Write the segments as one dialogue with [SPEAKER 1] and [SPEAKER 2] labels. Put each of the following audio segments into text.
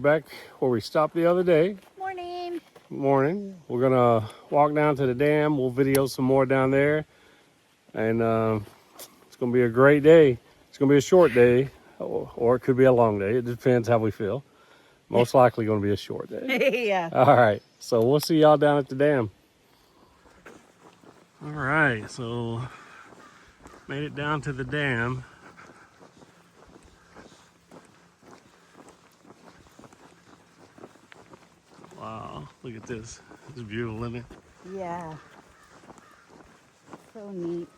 [SPEAKER 1] back where we stopped the other day.
[SPEAKER 2] Morning.
[SPEAKER 1] Morning. We're gonna walk down to the dam. We'll video some more down there, and it's gonna be a great day. It's gonna be a short day, or it could be a long day. It depends how we feel. Most likely gonna be a short day.
[SPEAKER 2] Yeah.
[SPEAKER 1] All right. So we'll see y'all down at the dam. All right. So made it down to the dam. Wow, look at this. It's beautiful, isn't it?
[SPEAKER 2] Yeah. So neat.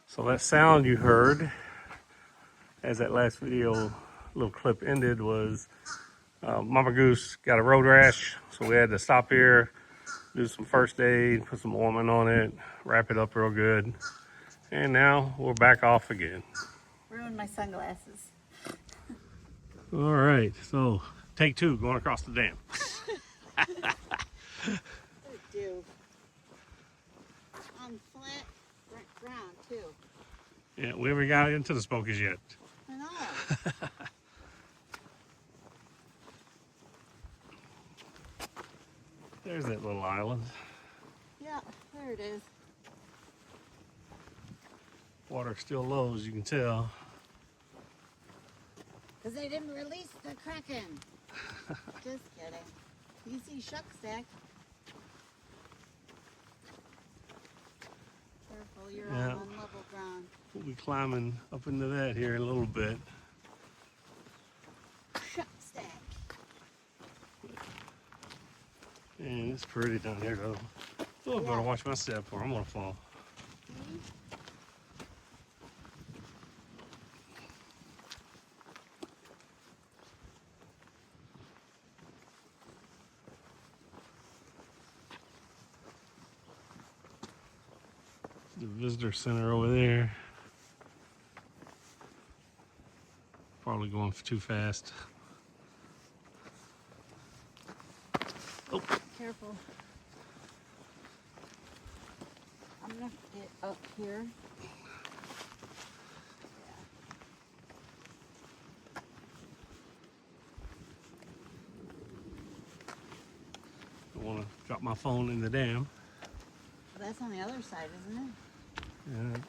[SPEAKER 1] So that sound you heard as that last video little clip ended was Mama Goose got a road rash, so we had to stop here, do some first aid, put some ointment on it, wrap it up real good, and now we're back off again.
[SPEAKER 2] Ruined my sunglasses.
[SPEAKER 1] All right, so take two, going across the dam.
[SPEAKER 2] I do. On flat ground too.
[SPEAKER 1] Yeah, we haven't got into the Smokies yet.
[SPEAKER 2] I know.
[SPEAKER 1] There's that little island.
[SPEAKER 2] Yeah, there it is.
[SPEAKER 1] Water's still low, as you can tell.
[SPEAKER 2] Because they didn't release the Kraken. Just kidding. Easy shuck stack. Careful, you're
[SPEAKER 1] Yeah.
[SPEAKER 2] on level ground.
[SPEAKER 1] We'll be climbing up into that here in a little bit.
[SPEAKER 2] Shuck stack.
[SPEAKER 1] And it's pretty down here though. Oh, I better watch my step or I'm gonna fall. The visitor center over there. Probably going too fast. Oh.
[SPEAKER 2] Careful. I'm gonna get up here.
[SPEAKER 1] I want to drop my phone in the dam.
[SPEAKER 2] But that's on the other side, isn't it?
[SPEAKER 1] Yeah.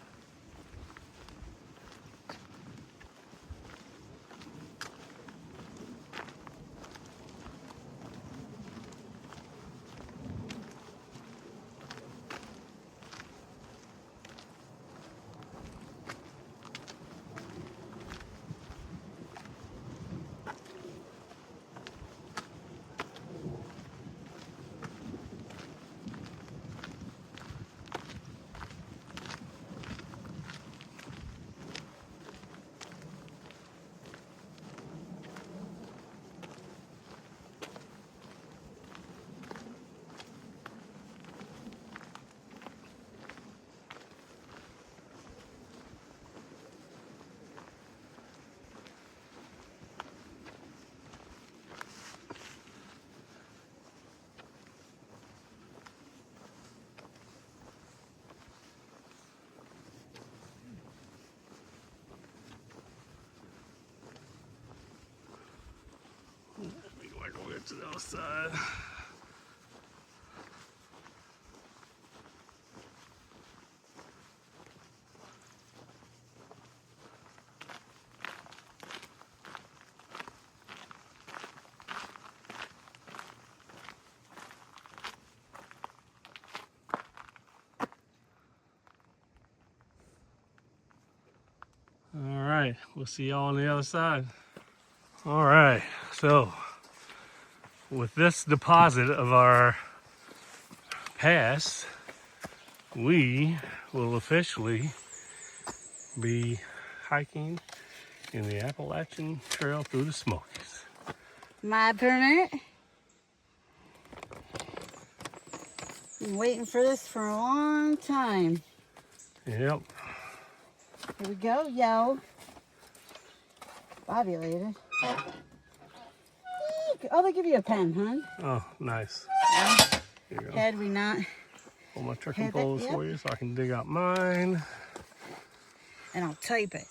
[SPEAKER 1] Let me go back over to the other side. All right, we'll see y'all on the other side. All right, so with this deposit of our pass, we will officially be hiking in the Appalachian Trail through the Smokies.
[SPEAKER 2] My permit. Been waiting for this for a long time.
[SPEAKER 1] Yep.
[SPEAKER 2] Here we go, yo. Bobulated. Oh, they give you a pen, hon.
[SPEAKER 1] Oh, nice. Here you go.
[SPEAKER 2] Had we not.
[SPEAKER 1] Hold my trekking
[SPEAKER 2] Had that,
[SPEAKER 1] poles
[SPEAKER 2] yep.
[SPEAKER 1] for you so I can dig out mine.
[SPEAKER 2] And I'll type it.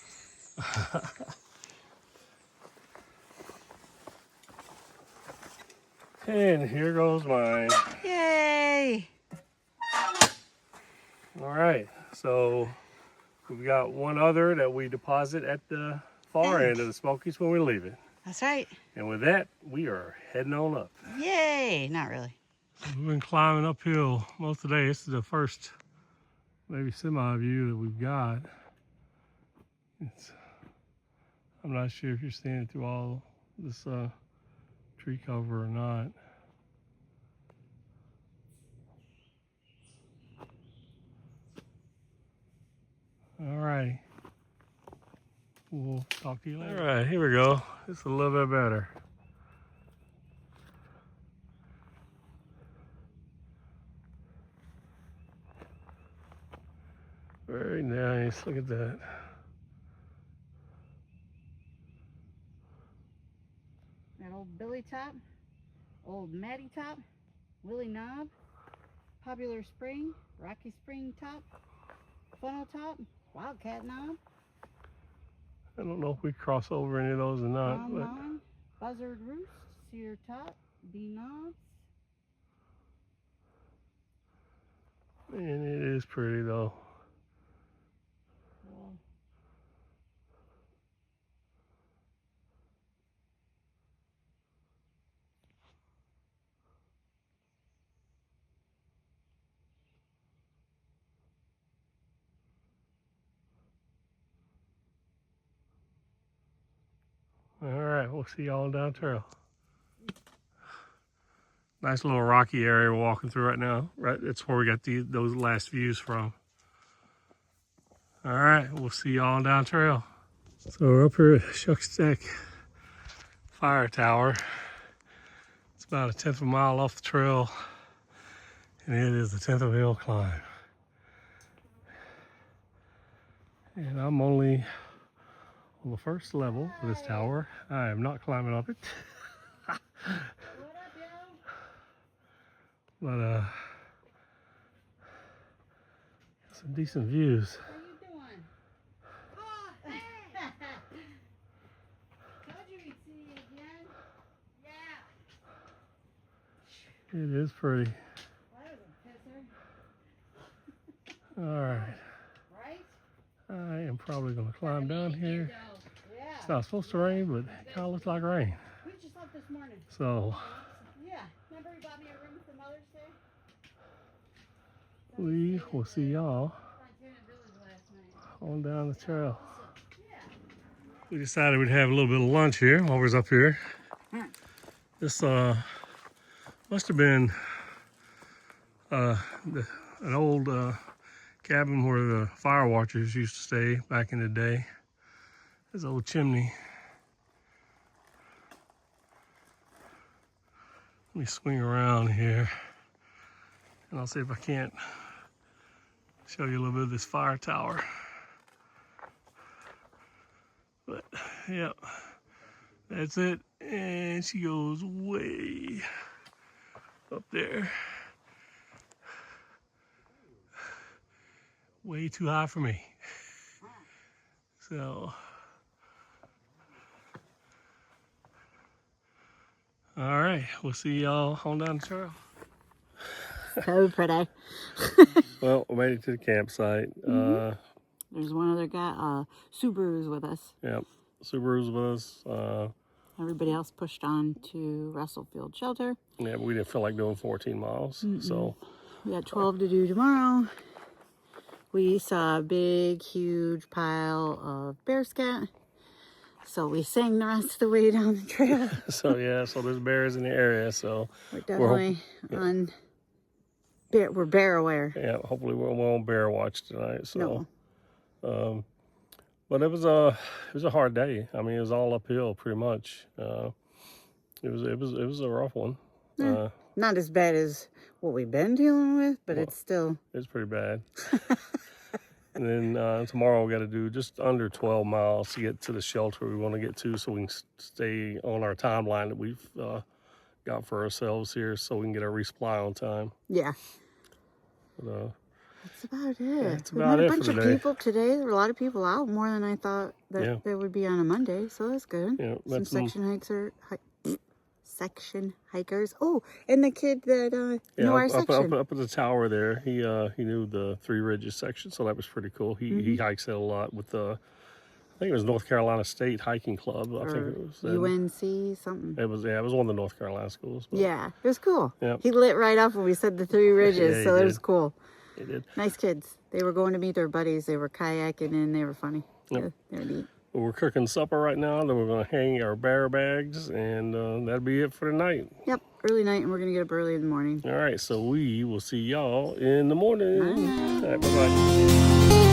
[SPEAKER 1] And here goes mine.
[SPEAKER 2] Yay!
[SPEAKER 1] All right, so we've got one other that we deposit at the far end of the Smokies when we leave it.
[SPEAKER 2] That's right.
[SPEAKER 1] And with that, we are heading on up.
[SPEAKER 2] Yay! Not really.
[SPEAKER 1] We've been climbing uphill most of the day. This is the first maybe semi-view that we've got. I'm not sure if you're standing through all this tree cover or not. All right. We'll talk to you later. All right, here we go. It's a little bit better. Very nice. Look at that.
[SPEAKER 2] That old Billy Top, old Matty Top, Willie Knob, Popular Spring, Rocky Spring Top, Funnel Top, Wildcat Knob,
[SPEAKER 1] I don't know if we cross over any of those or not.
[SPEAKER 2] Long
[SPEAKER 1] But
[SPEAKER 2] Lawn, Buzzard Roost, Cedar Top, D Knobs.
[SPEAKER 1] man, it is pretty though.
[SPEAKER 2] Cool.
[SPEAKER 1] All right, we'll see y'all down trail. Nice little rocky area we're walking through right now. Right, that's where we got those last views from. All right, we'll see y'all down trail. So we're up here at Shucks Deck Fire Tower. It's about a 1/10 of a mile off the trail, and it is a 1/10 of a hill climb. And I'm only on the first level of this tower. I am not climbing up it.
[SPEAKER 2] What up, yo?
[SPEAKER 1] But some decent views.
[SPEAKER 2] What are you doing? Oh, hey! Told you we'd see you again. Yeah.
[SPEAKER 1] It is pretty.
[SPEAKER 2] Well, that was a pisser.
[SPEAKER 1] All right.
[SPEAKER 2] Right?
[SPEAKER 1] I am probably going to climb down here.
[SPEAKER 2] Yeah.
[SPEAKER 1] It's not supposed to rain, but it kind of looks like rain.
[SPEAKER 2] We just left this morning.
[SPEAKER 1] So
[SPEAKER 2] Yeah. Remember you bought me a ring for Mother's Day?
[SPEAKER 1] we will see y'all
[SPEAKER 2] Fontana Village last night.
[SPEAKER 1] on down the trail.
[SPEAKER 2] Yeah.
[SPEAKER 1] We decided we'd have a little bit of lunch here while we was up here. This must have been an old cabin where the fire watchers used to stay back in the day. This old chimney. Let me swing around here and I'll see if I can't show you a little bit of this fire tower. But yeah, that's it. And she goes way up there. Way too high for me. So, all right, we'll see y'all on down the trail.
[SPEAKER 2] So pretty.
[SPEAKER 1] Well, we made it to the campsite.
[SPEAKER 2] There's one other guy, Subaru's with us.
[SPEAKER 1] Yep, Subaru's with us.
[SPEAKER 2] Everybody else pushed on to Russell Field Shelter.
[SPEAKER 1] Yeah, but we didn't feel like doing 14 miles, so.
[SPEAKER 2] We got 12 to do tomorrow. We saw a big, huge pile of bear scat. So we sang the rest of the way down the trail.
[SPEAKER 1] So yeah, so there's bears in the area, so.
[SPEAKER 2] We're definitely we're bear aware.
[SPEAKER 1] Yeah, hopefully we won't bear watch tonight, so.
[SPEAKER 2] No.
[SPEAKER 1] But it was a hard day. I mean, it was all uphill pretty much. It was a rough one.
[SPEAKER 2] Not as bad as what we've been dealing with, but it's still.
[SPEAKER 1] It's pretty bad. And then tomorrow we got to do just under 12 miles to get to the shelter we want to get to, so we can stay on our timeline that we've got for ourselves here, so we can get our resupply on time.
[SPEAKER 2] Yeah.
[SPEAKER 1] But,
[SPEAKER 2] That's about it.
[SPEAKER 1] that's
[SPEAKER 2] We
[SPEAKER 1] about
[SPEAKER 2] met a
[SPEAKER 1] it
[SPEAKER 2] bunch
[SPEAKER 1] for
[SPEAKER 2] of
[SPEAKER 1] today.
[SPEAKER 2] people today. There were a lot of people out, more than I thought that
[SPEAKER 1] Yeah.
[SPEAKER 2] there would be on a Monday, so that's good.
[SPEAKER 1] Yeah,
[SPEAKER 2] Some
[SPEAKER 1] met some-
[SPEAKER 2] section hikers. Oh, and the kid that knew our
[SPEAKER 1] up
[SPEAKER 2] section.
[SPEAKER 1] at the tower there. He knew the Three Ridges section, so that was pretty cool. He hikes it a lot with I think it was North Carolina State Hiking Club. I think it was
[SPEAKER 2] UNC something.
[SPEAKER 1] It was one of the North Carolina schools. But
[SPEAKER 2] Yeah, it was cool.
[SPEAKER 1] Yeah.
[SPEAKER 2] He lit right up when we said the Three Ridges,
[SPEAKER 1] Yeah,
[SPEAKER 2] so
[SPEAKER 1] he
[SPEAKER 2] it was
[SPEAKER 1] did.
[SPEAKER 2] cool.
[SPEAKER 1] He did.
[SPEAKER 2] Nice kids. They were going to meet their buddies. They were kayaking and they were funny.
[SPEAKER 1] Yep.
[SPEAKER 2] They were neat.
[SPEAKER 1] We're cooking supper right now. Then we're going to hang our bear bags, and that'll be it for the night.
[SPEAKER 2] Yep, early night, and we're going to get up early in the morning.
[SPEAKER 1] All right, so we will see y'all in the morning.
[SPEAKER 2] Bye.
[SPEAKER 1] All right, bye-bye.